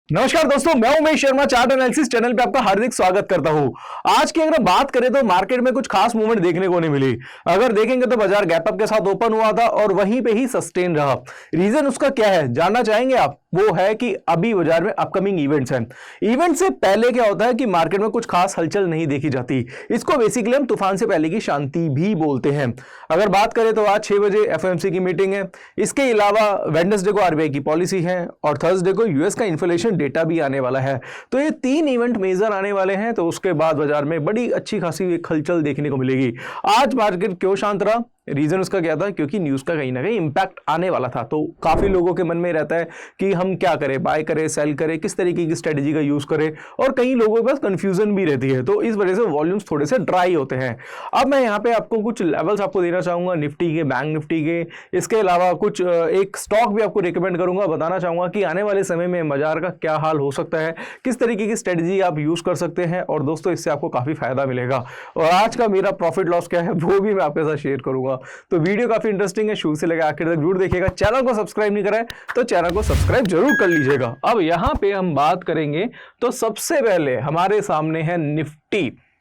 नमस्कार दोस्तों, मैं Umesh Sharma chart analysis channel पे आपका हार्दिक स्वागत करता हूं। आज की अगर बात करें तो मार्केट में कुछ खास मूवमेंट देखने को नहीं मिली। अगर देखेंगे तो बाजार गैप अप के साथ ओपन हुआ था और वहीं पे ही सस्टेन रहा। रीजन उसका क्या है जानना चाहेंगे आप? वो है कि अभी बाजार में अपकमिंग इवेंट्स हैं। इवेंट से पहले क्या होता है कि मार्केट में कुछ खास हलचल नहीं देखी जाती। इसको बेसिकली हम तूफान से पहले की शांति भी बोलते हैं। अगर बात करें तो आज 6 बजे एफओएमसी की मीटिंग है। इसके अलावा वेडनेसडे को आरबीआई की पॉलिसी है और थर्सडे को यूएस का इन्फ्लेशन डेटा भी आने वाला है। तो ये 3 इवेंट मेजर आने वाले हैं। तो उसके बाद बाजार में बड़ी अच्छी खासी एक हलचल देखने को मिलेगी। आज मार्केट क्यों शांत रहा? रीजन उसका क्या था? क्योंकि न्यूज का कहीं ना कहीं इंपैक्ट आने वाला था। तो काफी लोगों के मन में रहता है कि हम क्या करें, बाय करें, सेल करें, किस तरीके की स्ट्रेटेजी का यूज करें, और कई लोगों के पास कंफ्यूजन भी रहती है। तो इस वजह से वॉल्यूम्स थोड़े से ड्राई होते हैं। अब मैं यहाँ पे आपको कुछ लेवल्स आपको देना चाहूंगा निफ्टी के, बैंक निफ्टी के। इसके अलावा कुछ एक स्टॉक भी आपको रिकमेंड करूंगा, बताना चाहूंगा कि आने वाले समय में बाजार का क्या हाल हो सकता है, किस तरीके की स्ट्रेटेजी आप यूज कर सकते हैं। और दोस्तों इससे आपको काफी फायदा मिलेगा। और आज का मेरा प्रॉफिट लॉस क्या है वो भी मैं आपके साथ शेयर करूंगा। तो वीडियो काफी इंटरेस्टिंग है, शुरू से लेकर आखिर तक जरूर देखिएगा। चैनल को सब्सक्राइब नहीं करा है तो चैनल को सब्सक्राइब जरूर कर लीजिएगा। अब यहां पे हम बात करेंगे तो सबसे पहले हमारे सामने है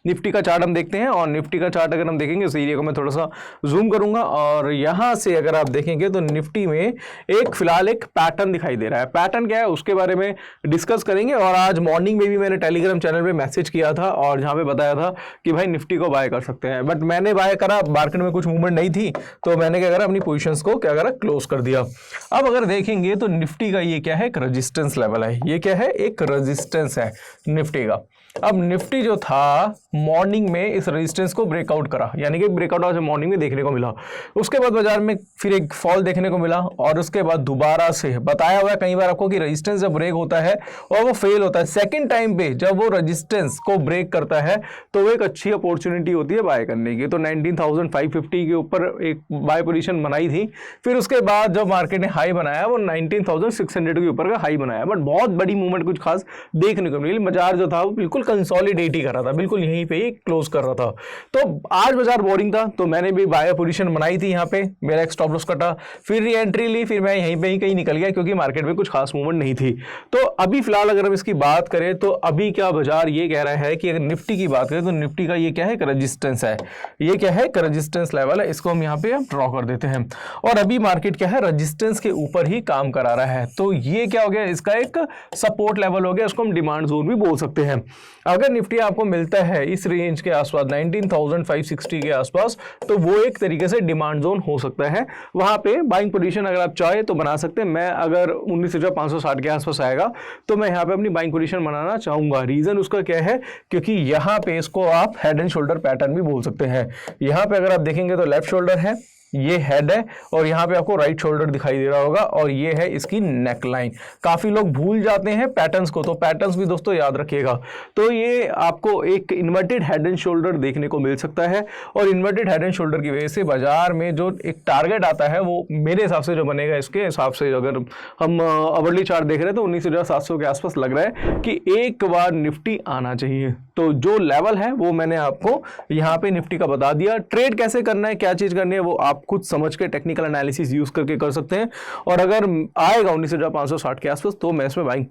निफ्टी का चार्ट हम देखते हैं। और निफ्टी का चार्ट अगर हम देखेंगे उस एरिया को मैं थोड़ा सा जूम करूंगा और यहां से अगर आप देखेंगे तो निफ्टी में एक फिलहाल एक पैटर्न दिखाई दे रहा है। पैटर्न क्या है उसके बारे में डिस्कस करेंगे। और आज मॉर्निंग में भी मैंने टेलीग्राम चैनल पे मैसेज किया था और जहां पे बताया था कि भाई निफ्टी को बाय कर सकते हैं, बट मैंने बाय करा, मार्केट में कुछ मूवमेंट नहीं थी तो मैंने क्या करा, अपनी पोजिशंस को क्या करा, क्लोज कर दिया। अब अगर देखेंगे तो निफ्टी का ये क्या है, एक रजिस्टेंस लेवल है। ये क्या है, एक रजिस्टेंस है निफ्टी का। अब निफ्टी जो था मॉर्निंग में इस रेजिस्टेंस को ब्रेकआउट करा, यानी कि ब्रेकआउट आज मॉर्निंग में देखने को मिला। उसके बाद बाजार में फिर एक फॉल देखने को मिला और उसके बाद दोबारा से बताया हुआ है कई बार आपको कि रेजिस्टेंस जब ब्रेक होता है और वो फेल होता है, सेकंड टाइम पे जब वो रेजिस्टेंस को ब्रेक करता है तो वो एक अच्छी अपॉर्चुनिटी होती है बाय करने की। तो 19,550 के ऊपर एक बाय पोजीशन बनाई थी। फिर उसके बाद जब मार्केट ने हाई बनाया वो 19,600 के ऊपर का हाई बनाया, बट बहुत बड़ी मूवमेंट कुछ खास देखने को मिली। बाजार जो था वो बिल्कुल कंसोलिडेट ही कर रहा था, बिल्कुल यहीं पे ही क्लोज कर रहा था। तो आज बाजार बोरिंग था तो मैंने भी बाय पोजीशन बनाई थी। यहाँ पे मेरा एक स्टॉप लॉस कटा, फिर री एंट्री ली, फिर मैं यहीं पे ही कहीं निकल गया क्योंकि मार्केट में कुछ खास मूवमेंट नहीं थी। तो अभी फिलहाल अगर हम इसकी बात करें तो अभी क्या बाजार ये कह रहा है कि अगर निफ्टी की बात करें तो निफ्टी का ये क्या है, एक रेजिस्टेंस है। ये क्या है, एक रेजिस्टेंस लेवल है। इसको हम यहाँ पे ड्रॉ कर देते हैं और अभी मार्केट क्या है, रेजिस्टेंस के ऊपर ही काम करा रहा है। तो ये क्या हो गया, इसका एक सपोर्ट लेवल हो गया, इसको हम डिमांड जोन भी बोल सकते हैं। अगर निफ्टी आपको मिलता है इस रेंज के आसपास 19,560 के आसपास तो वो एक तरीके से डिमांड जोन हो सकता है। वहां पे बाइंग पोजीशन अगर आप चाहे तो बना सकते हैं। मैं अगर 19,560 के आसपास आएगा तो मैं यहाँ पे अपनी बाइंग पोजीशन बनाना चाहूंगा। रीजन उसका क्या है, क्योंकि यहाँ पे इसको आप हेड एंड शोल्डर पैटर्न भी बोल सकते हैं। यहाँ पे अगर आप देखेंगे तो लेफ्ट शोल्डर है, ये हेड है और यहाँ पे आपको राइट शोल्डर दिखाई दे रहा होगा और ये है इसकी नेक लाइन। काफी लोग भूल जाते हैं पैटर्न्स को, तो पैटर्न्स भी दोस्तों याद रखिएगा। तो ये आपको एक इन्वर्टेड हेड एंड शोल्डर देखने को मिल सकता है और इन्वर्टेड हेड एंड शोल्डर की वजह से बाजार में जो एक टारगेट आता है वो मेरे हिसाब से जो बनेगा, इसके हिसाब से अगर हम अवर्ली चार्ट देख रहे हैं तो 19,700 के आसपास लग रहा है कि एक बार निफ्टी आना चाहिए। तो जो लेवल है वो मैंने आपको यहाँ पे निफ्टी का बता दिया। ट्रेड कैसे करना है, क्या चीज करनी है, वो आप खुद समझ के टेक्निकल एनालिसिस यूज करके कर सकते हैं। और अगर आएगा 19,560 के आसपास तो मैं इसमें बाइंग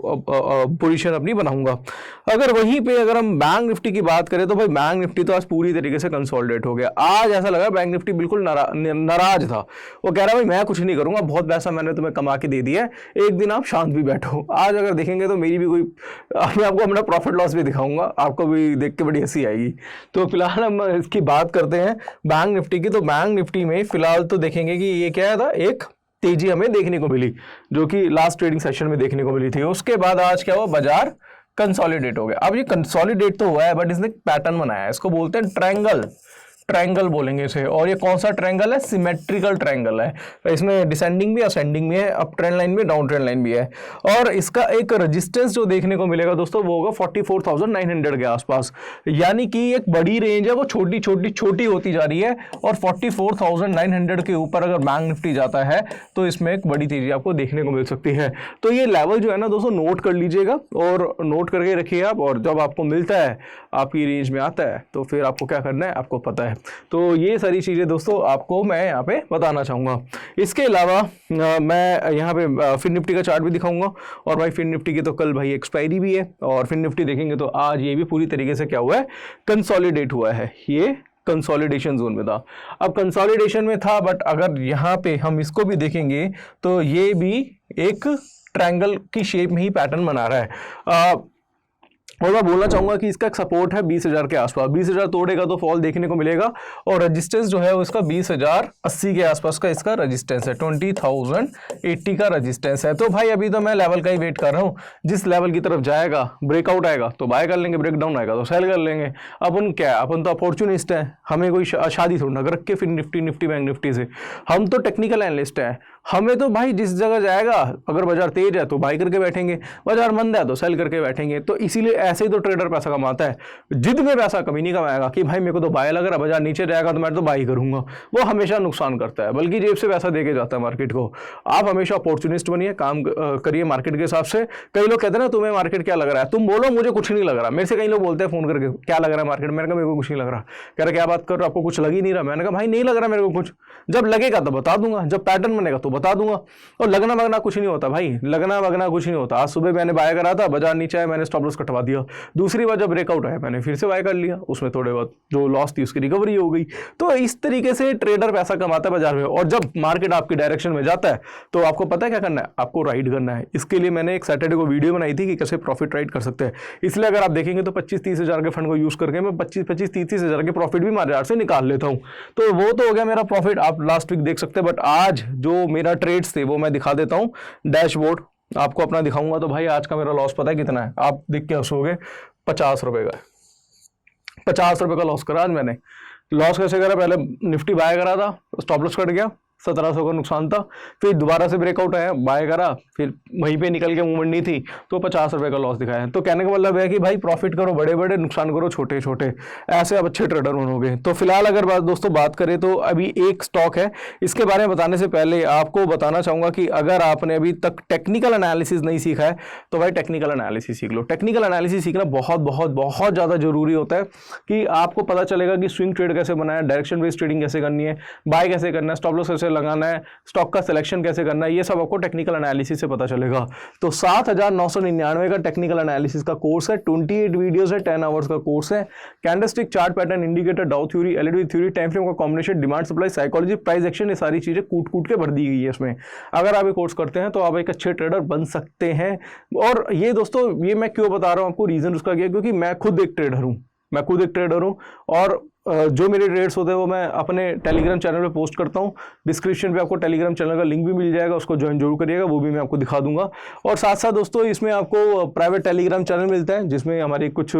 पोजीशन अपनी बनाऊंगा। अगर वहीं पे अगर हम बैंक निफ्टी की बात करें तो भाई बैंक निफ्टी तो आज पूरी तरीके से कंसोलिडेट हो गया। आज ऐसा लगा बैंक निफ्टी बिल्कुल नाराज था। वो कह रहा भाई मैं कुछ नहीं करूंगा, बहुत पैसा मैंने तुम्हें कमा के दे दिया है, एक दिन आप शांत भी बैठो। आज अगर देखेंगे तो मेरी भी कोई, मैं आपको अपना प्रॉफिट लॉस भी दिखाऊंगा, आपको भी देख के बड़ी हंसी आएगी। तो फिलहाल हम इसकी बात करते हैं बैंक निफ्टी की। तो बैंक निफ्टी में फिलहाल तो देखेंगे कि ये क्या था, एक तेजी हमें देखने को मिली जो कि लास्ट ट्रेडिंग सेशन में देखने को मिली थी। उसके बाद आज क्या हुआ, बाजार कंसोलिडेट हो गया। अब ये कंसोलिडेट तो हुआ है बट इसने पैटर्न बनाया है, इसको बोलते हैं ट्रायंगल बोलेंगे इसे। और ये कौन सा ट्रायंगल है, सिमेट्रिकल ट्रायंगल है। तो इसमें डिसेंडिंग भी असेंडिंग भी है, अप ट्रेंड लाइन भी, डाउन ट्रेंड लाइन भी है। और इसका एक रेजिस्टेंस जो देखने को मिलेगा दोस्तों वो होगा 44,900 के आसपास। यानी कि एक बड़ी रेंज है वो छोटी होती जा रही है और 44,900 के ऊपर अगर बैंक निफ्टी जाता है तो इसमें एक बड़ी तेजी आपको देखने को मिल सकती है। तो ये लेवल जो है ना दोस्तों नोट कर लीजिएगा और नोट करके रखिए आप। और जब आपको मिलता है, आपकी रेंज में आता है तो फिर आपको क्या करना है आपको पता है। तो ये सारी चीज़ें दोस्तों आपको मैं यहाँ पे बताना चाहूँगा। इसके अलावा मैं यहाँ पे फिन निफ्टी का चार्ट भी दिखाऊंगा, और भाई फिन निफ्टी की तो कल भाई एक्सपायरी भी है, और फिन निफ्टी देखेंगे तो आज ये भी पूरी तरीके से क्या हुआ है, कंसोलिडेट हुआ है। ये कंसोलिडेशन जोन में था, अब कंसोलिडेशन में था, बट अगर यहाँ पे हम इसको भी देखेंगे तो ये भी एक ट्रायंगल की शेप में ही पैटर्न बना रहा है। और मैं बोलना चाहूंगा कि इसका एक सपोर्ट है 20,000 के आसपास, 20,000 तोड़ेगा तो फॉल देखने को मिलेगा, और रेजिस्टेंस जो है वो इसका 20,080 के आसपास का इसका रेजिस्टेंस है, 20,080 का रेजिस्टेंस है। तो भाई अभी तो मैं लेवल का ही वेट कर रहा हूँ, जिस लेवल की तरफ जाएगा, ब्रेकआउट आएगा तो बाय कर लेंगे, ब्रेकडाउन आएगा तो सेल कर लेंगे। अपन क्या है, अपन तो अपॉर्चुनिस्ट है, हमें कोई शादी थोड़ा रख के फिर निफ्टी बैंक निफ्टी से, हम तो टेक्निकल एनालिस्ट है। हमें तो भाई जिस जगह जाएगा, अगर बाजार तेज है तो बाय करके बैठेंगे, बाजार मंद है तो सेल करके बैठेंगे। तो इसीलिए ऐसे ही तो ट्रेडर पैसा कमाता है, जिद में पैसा कभी नहीं कमाएगा कि भाई मेरे को तो बाय लग रहा है, बाजार नीचे जाएगा तो मैं तो बाय करूंगा, वो हमेशा नुकसान करता है, बल्कि जेब से पैसा देके जाता है मार्केट को। आप हमेशा अपॉर्चुनिस्ट बनिए, काम करिए मार्केट के हिसाब से। कई लोग कहते हैं ना तुम्हें मार्केट क्या लग रहा है, तुम बोलो मुझे कुछ नहीं लग रहा। मेरे से कई लोग बोलते हैं फोन करके क्या लग रहा है मार्केट, मैंने कहा मेरे को कुछ नहीं लग रहा। कह रहा क्या बात कर रहे हो, आपको कुछ लग ही नहीं रहा। मैंने कहा भाई नहीं लग रहा मेरे को कुछ, जब लगेगा तो बता दूंगा, जब पैटर्न बनेगा तो बता दूंगा। और लगना वगना कुछ नहीं होता भाई, लगना वगना कुछ नहीं होता। आज सुबह मैंने बाय करा था, बाजार नीचे आया, मैंने स्टॉप लॉस कटवा दिया। दूसरी बार जब ब्रेकआउट आया मैंने फिर से बाय कर लिया, उसमें थोड़े बहुत जो लॉस थी उसकी रिकवरी हो गई। तो इस तरीके से ट्रेडर पैसा कमाता है बाजार में। और जब मार्केट आपकी डायरेक्शन में जाता है तो आपको पता है क्या करना है, आपको राइड करना है। इसके लिए मैंने एक सैटरडे को वीडियो बनाई थी कि कैसे प्रॉफिट राइड कर सकते हैं। इसलिए अगर आप देखेंगे तो 25-30 हज़ार के फंड को यूज करके मैं 25-30 हज़ार के प्रॉफिट भी बाजार से निकाल लेता हूँ। तो वो तो हो गया मेरा प्रॉफिट, आप लास्ट वीक देख सकते हैं। बट आज जो मेरा ट्रेड्स थे वो मैं दिखा देता हूँ, डैशबोर्ड आपको अपना दिखाऊंगा। तो भाई आज का मेरा लॉस पता है कितना है, आप देख के हंसोगे, 50 रुपए का। 50 रुपए का लॉस करा आज मैंने। लॉस कैसे करा, पहले निफ्टी बाय करा था, स्टॉप लॉस कट गया, 1700 का नुकसान था। फिर दोबारा से ब्रेकआउट आया, बाय करा, फिर वहीं पे निकल के मूवमेंट नहीं थी तो 50 रुपए का लॉस दिखाया। तो कहने का मतलब है कि भाई प्रॉफिट करो बड़े बड़े, नुकसान करो छोटे छोटे, ऐसे आप अच्छे ट्रेडर बनोगे। तो फिलहाल अगर दोस्तों बात करें तो अभी एक स्टॉक है, इसके बारे में बताने से पहले आपको बताना चाहूंगा कि अगर आपने अभी तक टेक्निकल एनालिसिस नहीं सीखा है तो भाई टेक्निकल एनालिसिस सीख लो। टेक्निकल एनालिसिस सीखना बहुत बहुत बहुत ज़्यादा जरूरी होता है कि आपको पता चलेगा कि स्विंग ट्रेड कैसे बनाना है, डायरेक्शन बेस्ड ट्रेडिंग कैसे करनी है, बाय कैसे करना है, स्टॉप लॉस कैसे लगाना है, स्टॉक का सिलेक्शन कैसे करना है, ये सब आपको टेक्निकल एनालिसिस से पता चलेगा। तो 7,999 का टेक्निकल एनालिसिस का कोर्स है, 28 वीडियोस है, 10 आवर्स का कोर्स है। Candlestick, chart pattern, indicator, Dow theory, LED theory, time frame का combination, demand supply, psychology, price action, ये सारी चीजें कूट कूट के भर दी गई है इसमें। अगर आप ये कोर्स करते हैं तो आप एक अच्छे ट्रेडर बन सकते हैं। और ये दोस्तों ये मैं क्यों बता रहा हूं आपको, रीजन उसका क्या है, क्योंकि मैं खुद एक ट्रेडर हूं, और जो मेरे ट्रेड्स होते हैं वो मैं अपने टेलीग्राम चैनल पे पोस्ट करता हूँ। डिस्क्रिप्शन पे आपको टेलीग्राम चैनल का लिंक भी मिल जाएगा, उसको ज्वाइन जरूर करिएगा, वो भी मैं आपको दिखा दूंगा। और साथ साथ दोस्तों इसमें आपको प्राइवेट टेलीग्राम चैनल मिलता है जिसमें हमारी कुछ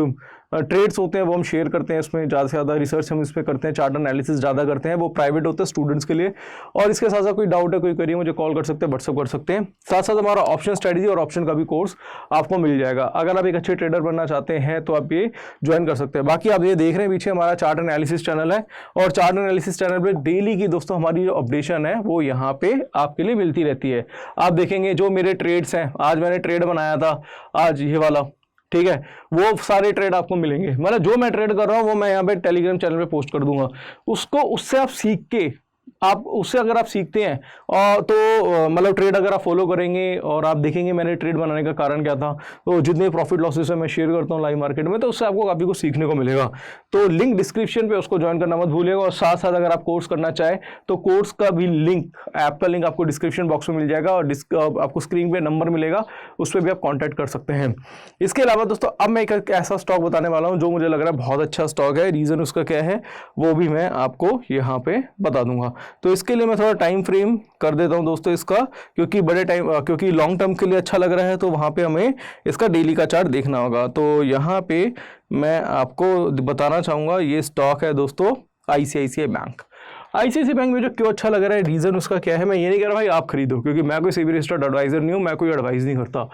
ट्रेड्स होते हैं वो हम शेयर करते हैं। इसमें ज़्यादा से ज़्यादा रिसर्च हम इस पर करते हैं, चार्ट एनालिसिस ज़्यादा करते हैं, वो प्राइवेट होता है स्टूडेंट्स के लिए। और इसके साथ साथ कोई डाउट है, कोई करिए, मुझे कॉल कर सकते हैं, व्हाट्सअप कर सकते हैं। साथ साथ हमारा ऑप्शन स्ट्रेटजी और ऑप्शन का भी कोर्स आपको मिल जाएगा। अगर आप एक अच्छे ट्रेडर बनना चाहते हैं तो आप ये ज्वाइन कर सकते हैं। बाकी आप ये देख रहे हैं पीछे हमारा चार्ट एनालिसिस चैनल है, और चार्ट एनालिसिस चैनल पे डेली की दोस्तों हमारी जो अपडेशन है वो यहाँ पे आपके लिए मिलती रहती है। आप देखेंगे जो मेरे ट्रेड्स हैं, आज मैंने ट्रेड बनाया था, आज ये वाला, ठीक है, वो सारे ट्रेड आपको मिलेंगे। मतलब जो मैं ट्रेड कर रहा हूँ वो मैं यहाँ पे टेलीग्राम चैनल पे पोस्ट कर दूंगा, उससे आप सीख के, उससे अगर आप सीखते हैं और तो मतलब ट्रेड अगर आप फॉलो करेंगे और आप देखेंगे मैंने ट्रेड बनाने का कारण क्या था, तो जितने प्रॉफिट लॉसेस है मैं शेयर करता हूँ लाइव मार्केट में, तो उससे आपको काफ़ी कुछ सीखने को मिलेगा। तो लिंक डिस्क्रिप्शन पे, उसको ज्वाइन करना मत भूलिएगा। और साथ साथ अगर आप कोर्स करना चाहें तो कोर्स का भी लिंक, ऐप का लिंक आपको डिस्क्रिप्शन बॉक्स में मिल जाएगा, और आपको स्क्रीन पे नंबर मिलेगा, उस पर भी आप कॉन्टैक्ट कर सकते हैं। इसके अलावा दोस्तों अब मैं एक ऐसा स्टॉक बताने वाला हूँ जो मुझे लग रहा है बहुत अच्छा स्टॉक है। रीज़न उसका क्या है वो भी मैं आपको यहाँ पे बता दूंगा। तो इसके लिए मैं थोड़ा टाइम फ्रेम कर देता हूं दोस्तों इसका, क्योंकि लॉन्ग टर्म के लिए अच्छा लग रहा है, तो वहां पे हमें इसका डेली का चार्ट देखना होगा। तो यहाँ पे मैं आपको बताना चाहूंगा, ये स्टॉक है दोस्तों आईसीआईसीआई बैंक। आईसीआईसीआई बैंक में जो क्यों अच्छा लग रहा है, रीजन उसका क्या है, मैं ये नहीं कह रहा भाई आप खरीदो, क्योंकि मैं कोई सेबी रजिस्टर्ड एडवाइजर नहीं हूँ, मैं कोई एडवाइस नहीं करता,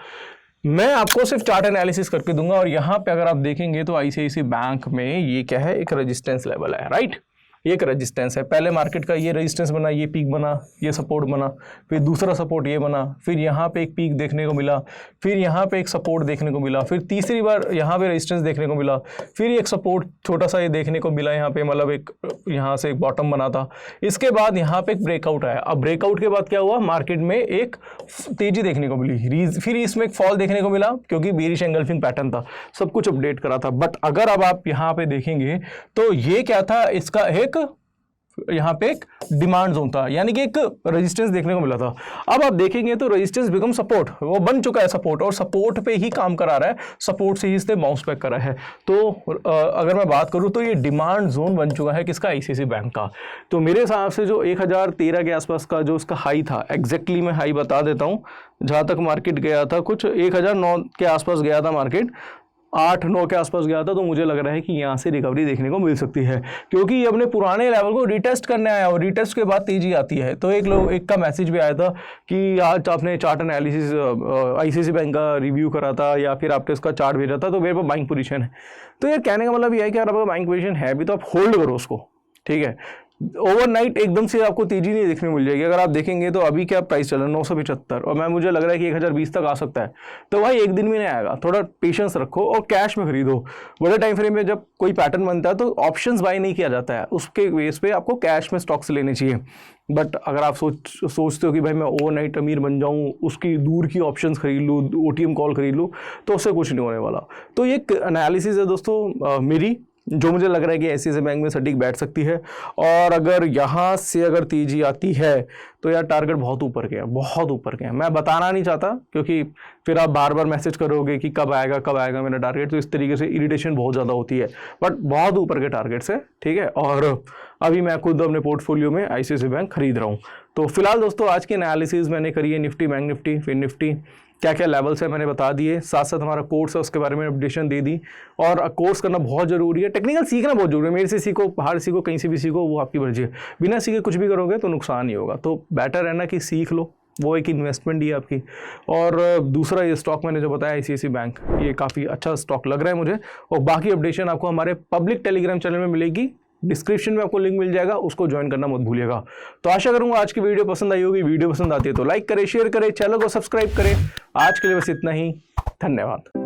मैं आपको सिर्फ चार्ट एनालिसिस करके दूंगा। और यहाँ पे अगर आप देखेंगे तो आईसीआईसीआई बैंक में ये क्या है, एक रेजिस्टेंस लेवल है, राइट। एक रेजिस्टेंस है। पहले मार्केट का ये रेजिस्टेंस बना, ये पीक बना, ये सपोर्ट बना, फिर दूसरा सपोर्ट ये बना, फिर यहाँ पे एक पीक देखने को मिला, फिर यहाँ पे एक सपोर्ट देखने को मिला, फिर तीसरी बार यहाँ पे रेजिस्टेंस देखने को मिला, फिर एक सपोर्ट छोटा सा ये देखने को मिला यहाँ पे, मतलब एक यहाँ से एक बॉटम बना था। इसके बाद यहाँ पे एक ब्रेकआउट आया। अब ब्रेकआउट के बाद क्या हुआ, मार्केट में एक तेजी देखने को मिली, फिर इसमें एक फॉल देखने को मिला क्योंकि बेरिश एंगल्फिंग पैटर्न था, सब कुछ अपडेट करा था। बट अगर अब आप यहाँ पे देखेंगे तो ये क्या था, इसका एक यहाँ पे एक डिमांड जोन था, यानी कि एक रेजिस्टेंस देखने को मिला था। अब आप देखेंगे तो रेजिस्टेंस बिकम सपोर्ट, वो बन चुका है सपोर्ट, और सपोर्ट पे ही काम करा रहा है, सपोर्ट से ही इसने बाउंस बैक करा है। तो अगर मैं बात करूँ तो ये डिमांड जोन बन चुका है किसका, आईसीआईसीआई बैंक का। तो मेरे हिसाब से जो 1013 के आसपास का जो उसका हाई था, एग्जैक्टली मैं हाई बता देता हूँ, जहाँ तक मार्केट गया था कुछ 1009 के आसपास गया था मार्केट, 8-9 के आसपास गया था। तो मुझे लग रहा है कि यहाँ से रिकवरी देखने को मिल सकती है, क्योंकि ये अपने पुराने लेवल को रिटेस्ट करने आया और रिटेस्ट के बाद तेजी आती है। तो एक का मैसेज भी आया था कि आज आपने चार्ट एनालिसिस आईसीआईसीआई बैंक का रिव्यू करा था या फिर आपने इसका चार्ट भेजा था, तो मेरे पास बाइंग पोजीशन है। तो ये कहने का मतलब ये है कि अगर आपका बाइंग पोजीशन है भी तो आप होल्ड करो उसको, ठीक है। ओवरनाइट एकदम से आपको तेजी नहीं देखने मिल जाएगी। अगर आप देखेंगे तो अभी क्या प्राइस चल रहा है 975, और मुझे लग रहा है कि 1020 तक आ सकता है। तो भाई एक दिन में नहीं आएगा, थोड़ा पेशेंस रखो और कैश में खरीदो। बड़े टाइम फ्रेम में जब कोई पैटर्न बनता है तो ऑप्शंस बाय नहीं किया जाता है, उसके बेस पे आपको कैश में स्टॉक्स लेने चाहिए। बट अगर आप सोचते हो कि भाई मैं ओवरनाइट अमीर बन जाऊं, उसकी दूर की ऑप्शंस खरीद लूँ, ओटीएम कॉल खरीद लूँ, तो उससे कुछ नहीं होने वाला। तो ये एक एनालिसिस है दोस्तों मेरी, जो मुझे लग रहा है कि आईसीआईसीआई बैंक में सटीक बैठ सकती है। और अगर यहाँ से अगर तेजी आती है तो यार टारगेट बहुत ऊपर के है, बहुत ऊपर के हैं। मैं बताना नहीं चाहता क्योंकि फिर आप बार बार मैसेज करोगे कि कब आएगा मेरा टारगेट, तो इस तरीके से इरिटेशन बहुत ज़्यादा होती है। बट बहुत ऊपर के टारगेट्स है, ठीक है। और अभी मैं खुद अपने पोर्टफोलियो में आईसीआईसीआई बैंक खरीद रहा हूँ। तो फिलहाल दोस्तों आज की एनालिसिस मैंने करी है निफ्टी, बैंक निफ्टी, फिर निफ्टी, क्या क्या लेवल्स है मैंने बता दिए, साथ साथ हमारा कोर्स है उसके बारे में अपडेशन दे दी। और कोर्स करना बहुत ज़रूरी है, टेक्निकल सीखना बहुत जरूरी है। मेरे से सीखो, बाहर सीखो, कहीं से भी सीखो, वो आपकी मर्जी है। बिना सीखे कुछ भी करोगे तो नुकसान ही होगा। तो बेटर है ना कि सीख लो, वो एक इन्वेस्टमेंट ही है आपकी। और दूसरा ये स्टॉक मैंने जो बताया आईसीआईसीआई बैंक, ये काफ़ी अच्छा स्टॉक लग रहा है मुझे। और बाकी अपडेशन आपको हमारे पब्लिक टेलीग्राम चैनल में मिलेगी, डिस्क्रिप्शन में आपको लिंक मिल जाएगा, उसको ज्वाइन करना मत भूलिएगा। तो आशा करूंगा आज की वीडियो पसंद आई होगी। वीडियो पसंद आती है तो लाइक करें, शेयर करें, चैनल को सब्सक्राइब करें। आज के लिए बस इतना ही, धन्यवाद।